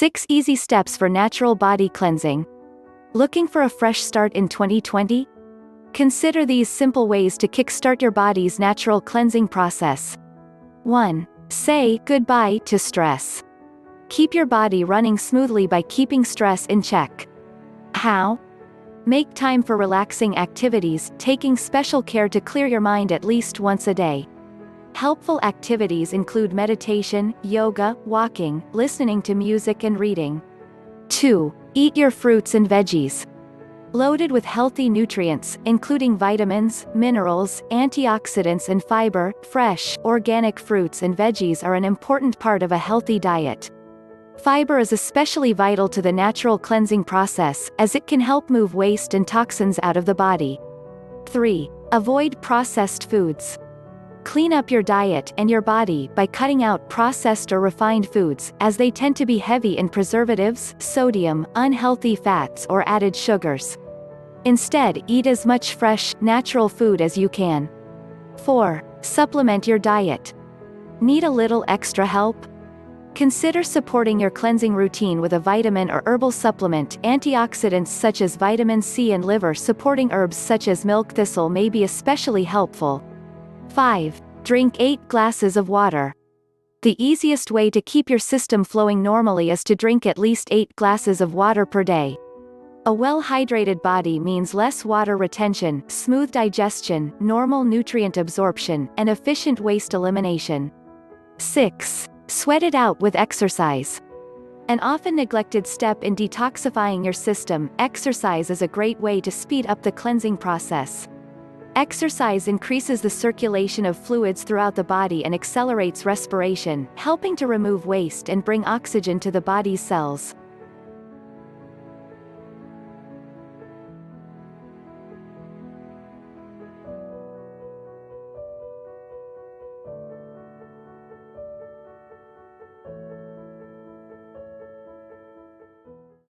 6 easy steps for natural body cleansing. Looking for a fresh start in 2020? Consider these simple ways to kickstart your body's natural cleansing process. 1. Say goodbye to stress. Keep your body running smoothly by keeping stress in check. How? Make time for relaxing activities, taking special care to clear your mind at least once a day. Helpful activities include meditation, yoga, walking, listening to music and reading. 2. Eat your fruits and veggies. Loaded with healthy nutrients, including vitamins, minerals, antioxidants and fiber, fresh, organic fruits and veggies are an important part of a healthy diet. Fiber is especially vital to the natural cleansing process, as it can help move waste and toxins out of the body. 3. Avoid processed foods. Clean up your diet and your body by cutting out processed or refined foods, as they tend to be heavy in preservatives, sodium, unhealthy fats or added sugars. Instead, eat as much fresh, natural food as you can. 4. Supplement your diet. Need a little extra help? Consider supporting your cleansing routine with a vitamin or herbal supplement. Antioxidants such as vitamin C and liver-supporting herbs such as milk thistle may be especially helpful. 5. Drink 8 glasses of water. The easiest way to keep your system flowing normally is to drink at least 8 glasses of water per day. A well-hydrated body means less water retention, smooth digestion, normal nutrient absorption, and efficient waste elimination. 6. Sweat it out with exercise. An often neglected step in detoxifying your system, exercise is a great way to speed up the cleansing process. Exercise increases the circulation of fluids throughout the body and accelerates respiration, helping to remove waste and bring oxygen to the body's cells.